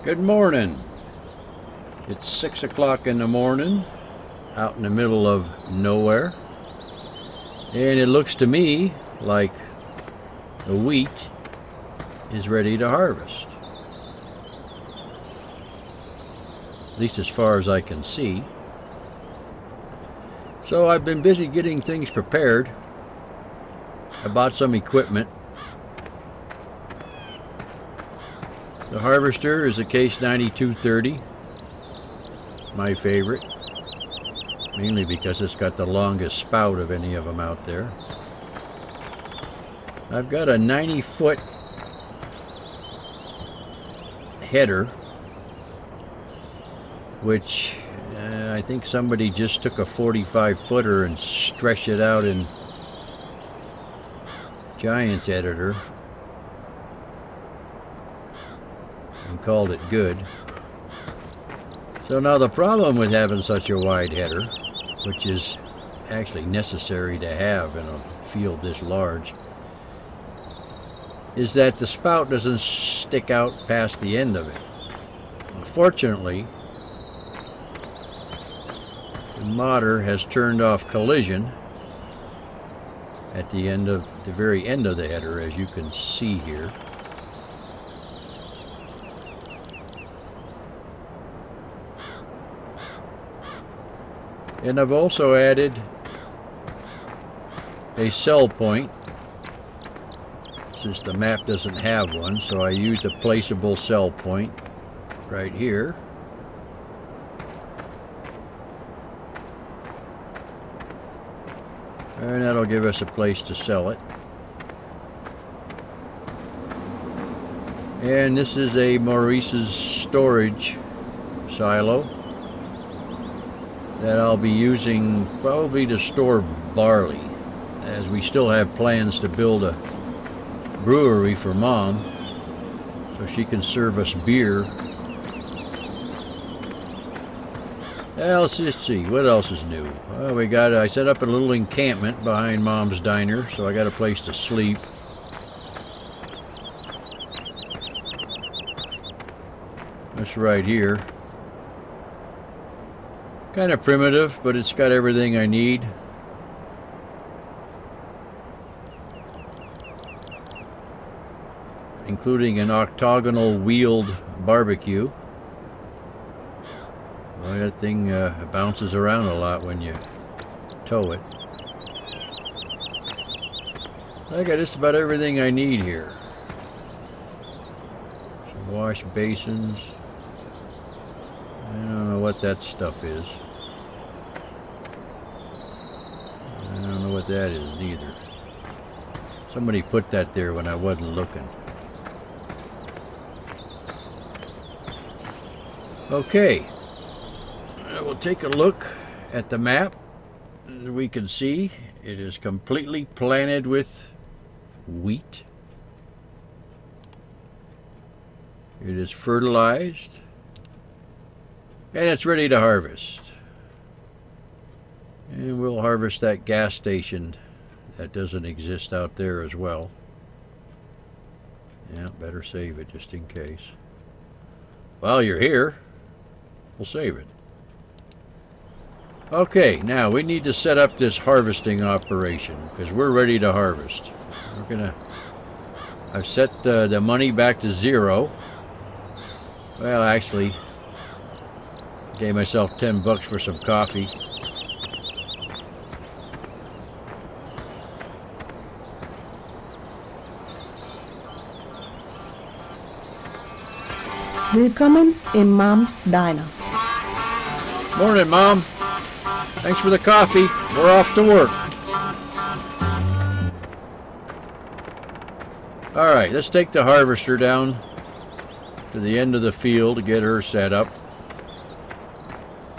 Good morning. It's 6 o'clock in the morning, out in the middle of nowhere, and it looks to me like the wheat is ready to harvest. At least as far as I can see. So I've been busy getting things prepared. I bought some equipment. The harvester is a Case 9230, my favorite, mainly because it's got the longest spout of any of them out there. I've got a 90-foot header, which I think somebody just took a 45-footer and stretched it out in Giants Editor and called it good. So now the problem with having such a wide header, which is actually necessary to have in a field this large, is that the spout doesn't stick out past the end of it. Unfortunately, the modder has turned off collision at the very end of the header, as you can see here. And I've also added a cell point, since the map doesn't have one, so I used a placeable cell point right here. And that'll give us a place to sell it. And this is a Maurice's storage silo that I'll be using probably to store barley, as we still have plans to build a brewery for Mom so she can serve us beer. Let's just see, what else is new? Well, I set up a little encampment behind Mom's diner, so I got a place to sleep. This right here. Kind of primitive, but it's got everything I need. Including an octagonal wheeled barbecue. Well, that thing bounces around a lot when you tow it. I got just about everything I need here. Some wash basins. I don't know what that stuff is. I don't know what that is either. Somebody put that there when I wasn't looking. Okay. We'll take a look at the map. As we can see, it is completely planted with wheat. It is fertilized. And it's ready to harvest. And we'll harvest that gas station that doesn't exist out there as well. Yeah, better save it just in case. While you're here, we'll save it. Okay, now we need to set up this harvesting operation because we're ready to harvest. I've set the money back to 0. Well, actually, gave myself $10 for some coffee. Willkommen in Mom's Diner. Morning, Mom. Thanks for the coffee. We're off to work. All right, let's take the harvester down to the end of the field to get her set up.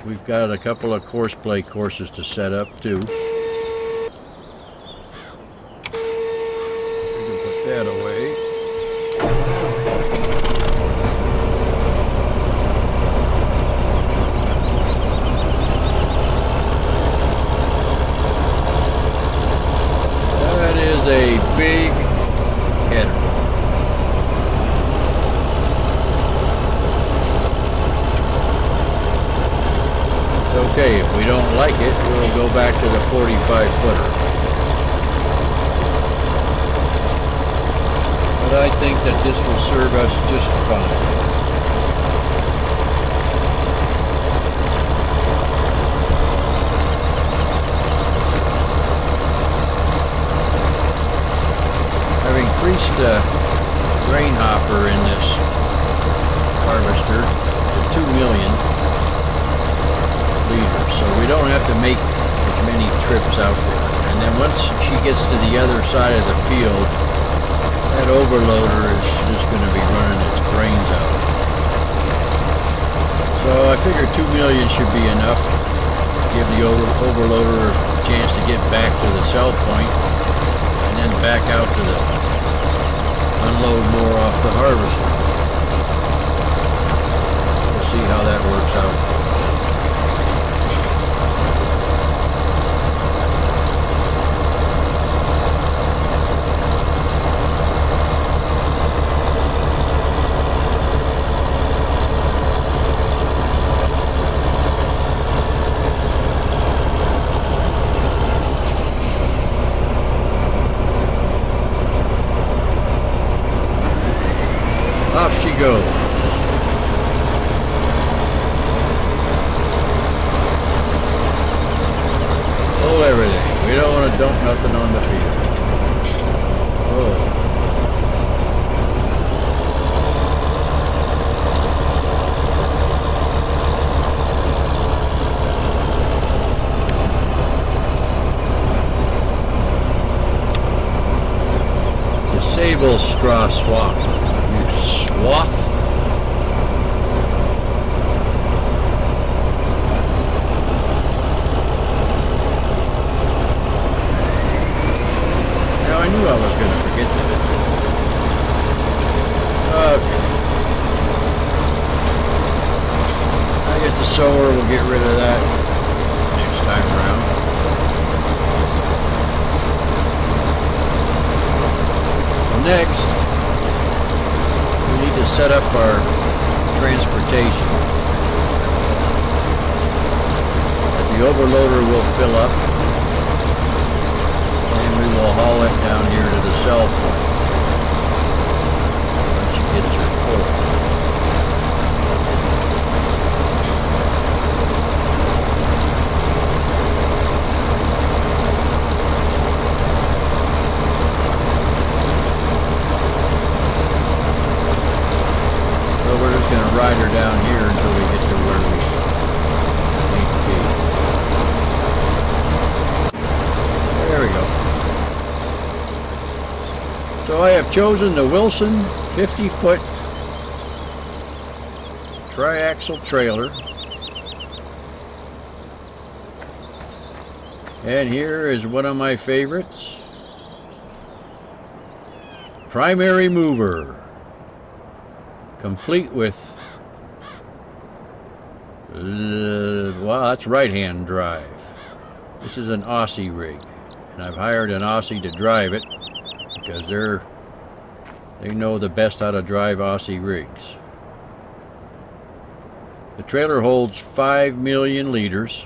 We've got a couple of courseplay courses to set up too. We can put that away. That is a big header. back to the 45-footer. But I think that this will serve us just fine. I've increased the grain hopper in this harvester to 2 million liters, so we don't have to make as many trips out there. And then once she gets to the other side of the field, that overloader is just going to be running its brains out. So I figure 2 million should be enough. Give the overloader a chance to get back to the sell point, and then back out to the unload more off the harvester. We'll see how that works out. Off she goes. Pull everything. We don't want to dump nothing on the field. Oh. Disable straw swath. Swath. Now I knew I was going to forget that. Okay. I guess the sower will get rid of that next time around. So next, to set up our transportation. The overloader will fill up, and we will haul it down here to the sell point once you get your full. Going to ride her down here until we get to where we need to be. There we go. So I have chosen the Wilson 50-foot triaxle trailer. And here is one of my favorites. Primary mover. Complete with, wow, that's right-hand drive. This is an Aussie rig, and I've hired an Aussie to drive it because they know the best how to drive Aussie rigs. The trailer holds 5 million liters.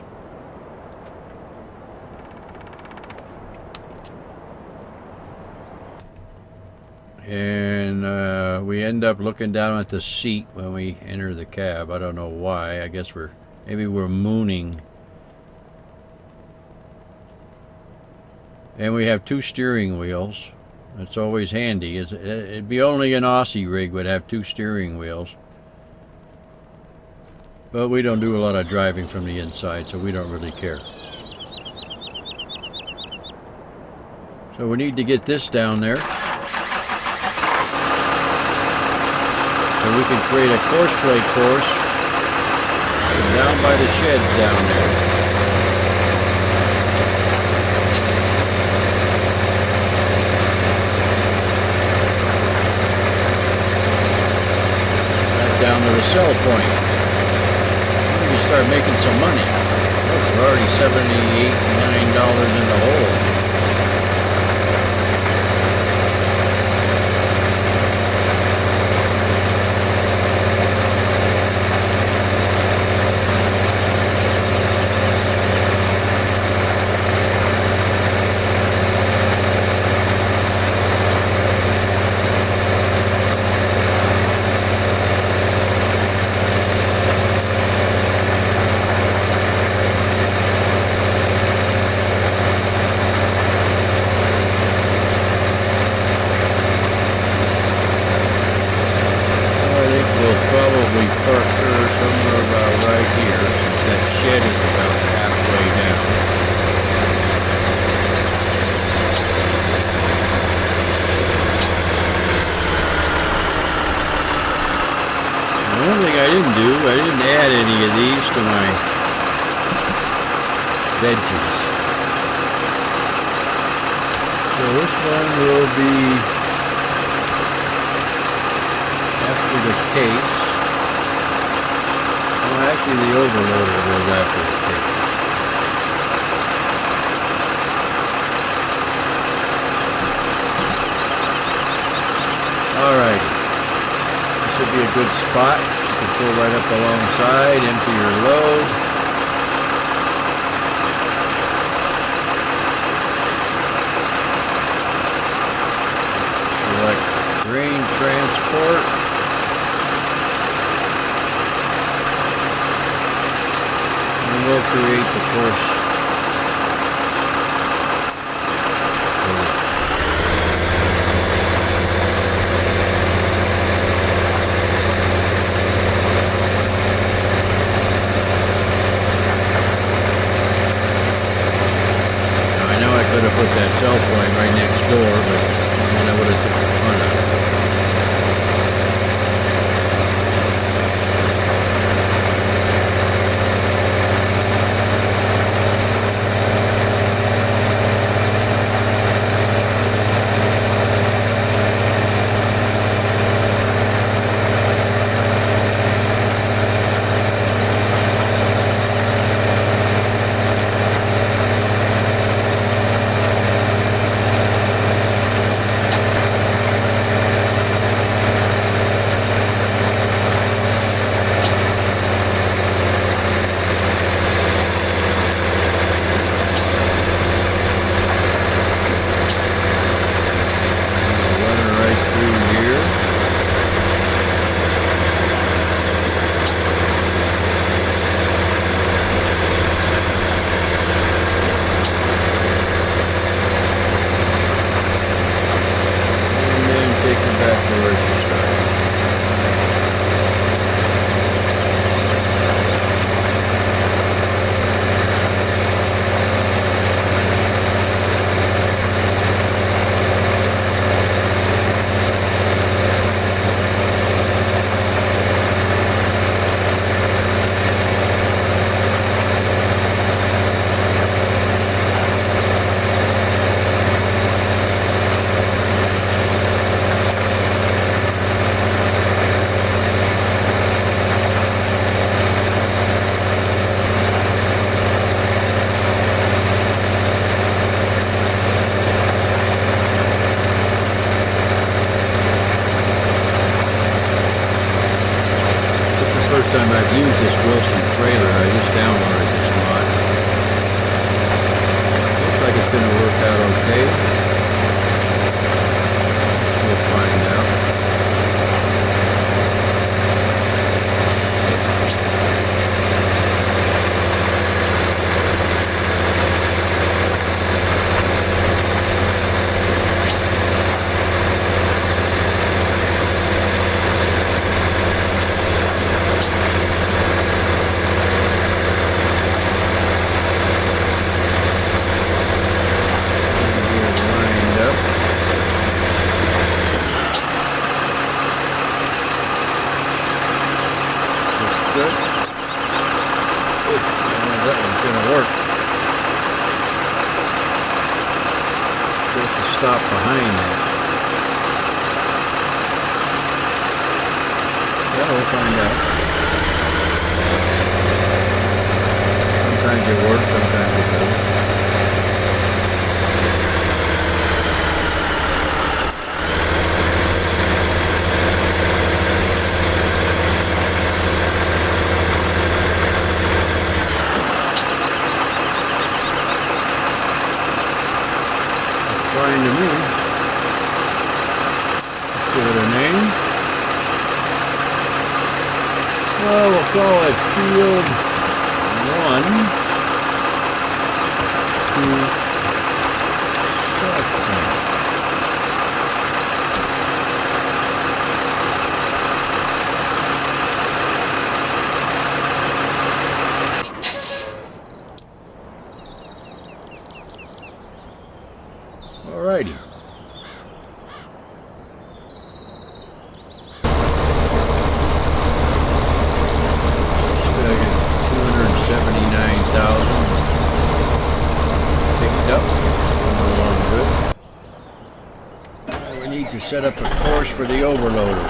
And we end up looking down at the seat when we enter the cab. I don't know why. I guess maybe we're mooning. And we have 2 steering wheels. It's always handy. It'd be only an Aussie rig would have 2 steering wheels. But we don't do a lot of driving from the inside, so we don't really care. So we need to get this down there. So we can create a course play course down by the sheds down there. That's down to the sell point. We can start making some money. Look, we're already $78, $9 in the hole. one thing I didn't do, I didn't add any of these to my veggies. So this one will be after the case. Well, actually the overloader goes after the case. Alrighty. This would be a good spot. You can pull right up alongside, empty your load. Select grain transport. And we'll create the course. Could have put that cell point right next door, but then I would have took the fun out of it. Time I've used this Wilson trailer, I just downloaded this mod. Looks like it's going to work out okay. We'll find out. Stop behind that. Yeah, we'll find out. Sometimes it works, sometimes it doesn't. Fine to me. Let's give it a name. Well, we'll call it Field 1 to South. Alrighty. set up a course for the overloader.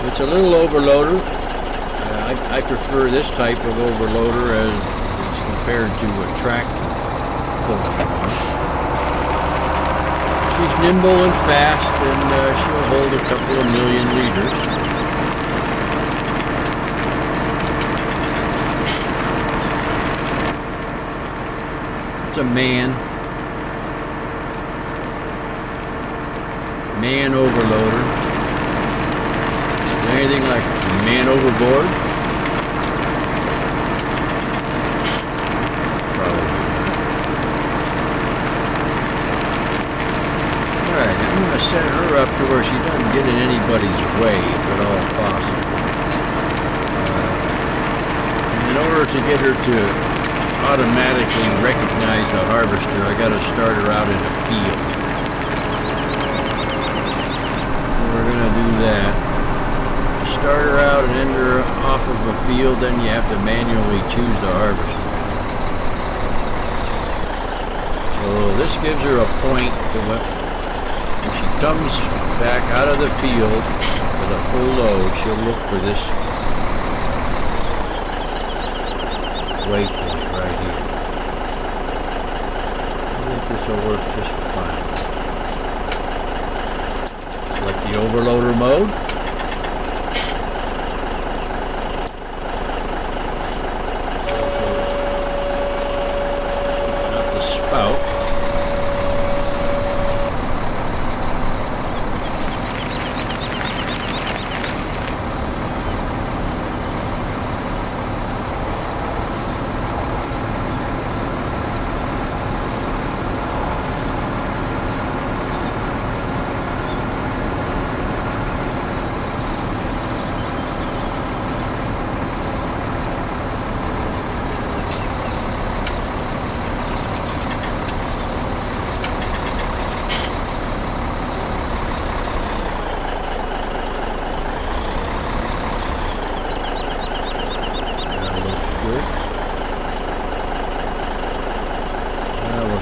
It's a little overloader. I prefer this type of overloader as compared to a tractor pulling one. She's nimble and fast, and she'll hold a couple of million liters. It's a man overloader. Anything like man overboard? Probably. Alright, I'm going to set her up to where she doesn't get in anybody's way, if at all possible. In order to get her to automatically recognize the harvester, I got to start her out in a field. So we're going to do that. Start her out and end her off of a field, then you have to manually choose the harvester. So this gives her a point to when she comes back out of the field with a full load, she'll look for this waypoint right here. I think this will work just fine. Select the overloader mode.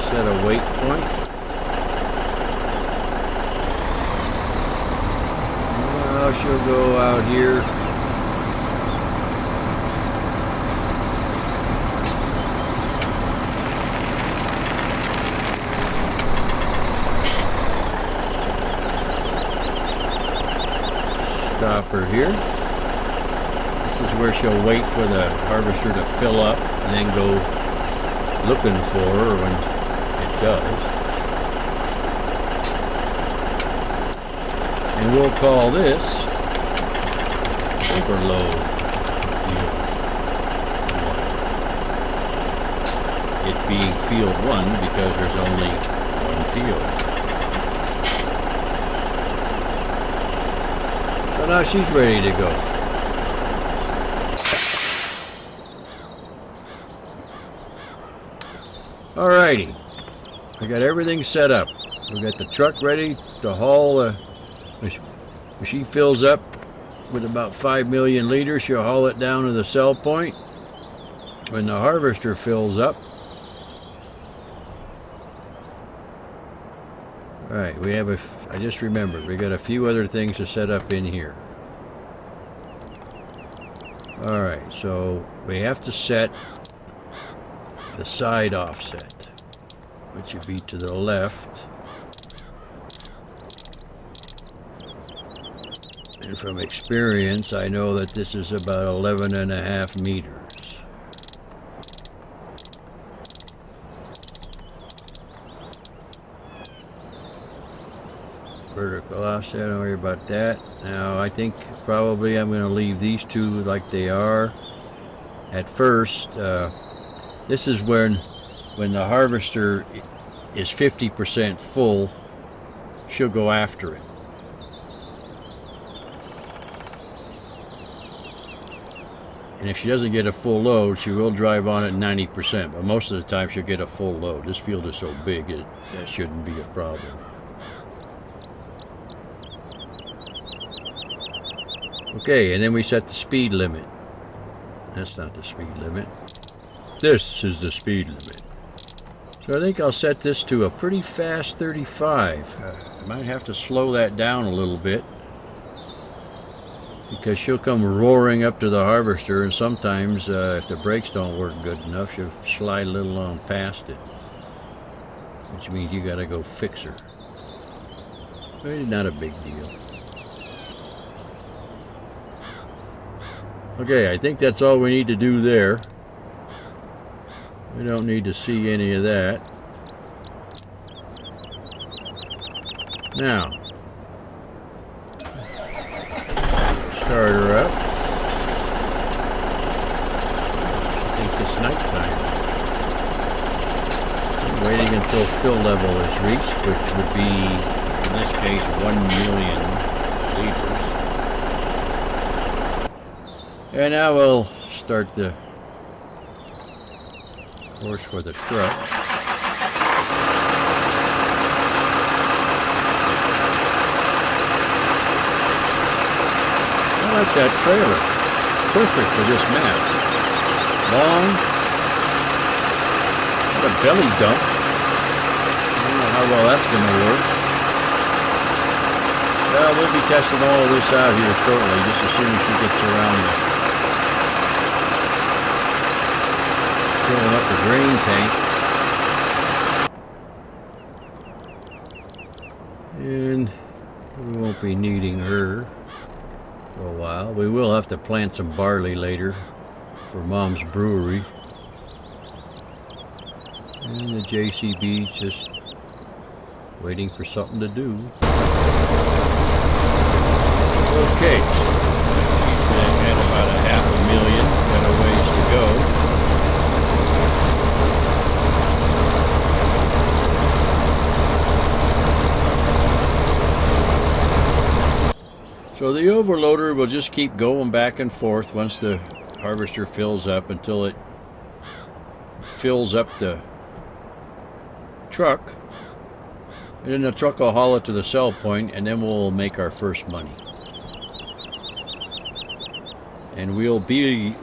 Set a weight point. Now she'll go out here. Stop her here. This is where she'll wait for the harvester to fill up and then go looking for her when does. And we'll call this overload field 1. It being field 1 because there's only one field. So now she's ready to go. Alrighty. I got everything set up. We got the truck ready to haul. When she fills up with about 5 million liters, she'll haul it down to the sell point. When the harvester fills up, all right, we have I just remembered, we got a few other things to set up in here. All right, so we have to set the side offset, which would be to the left. And from experience, I know that this is about 11.5 meters. Vertical offset, don't worry about that. Now, I think probably I'm going to leave these two like they are. At first, this is when the harvester is 50% full, she'll go after it. And if she doesn't get a full load, she will drive on it 90%, but most of the time she'll get a full load. This field is so big, that shouldn't be a problem. Okay, and then we set the speed limit. That's not the speed limit. This is the speed limit. So I think I'll set this to a pretty fast 35. I might have to slow that down a little bit, because she'll come roaring up to the harvester, and sometimes if the brakes don't work good enough, she'll slide a little on past it, which means you gotta go fix her. But it's not a big deal. Okay, I think that's all we need to do there. We don't need to see any of that. Now, start her up. I think it's nighttime. I'm waiting until fill level is reached, which would be, in this case, 1 million liters. And now we'll start the course for the truck. I like that trailer. Perfect for this map. Long. Got a belly dump. I don't know how well that's going to work. Well, we'll be testing all of this out here shortly, just as soon as she gets around the filling up the grain tank. And we won't be needing her for a while. We will have to plant some barley later for Mom's brewery. And the JCB's just waiting for something to do. Okay, she's at about a 500,000, got a ways to go. So the overloader will just keep going back and forth once the harvester fills up until it fills up the truck. And then the truck will haul it to the sell point, and then we'll make our first money. And we'll be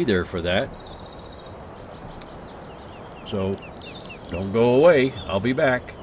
there for that. So don't go away. I'll be back.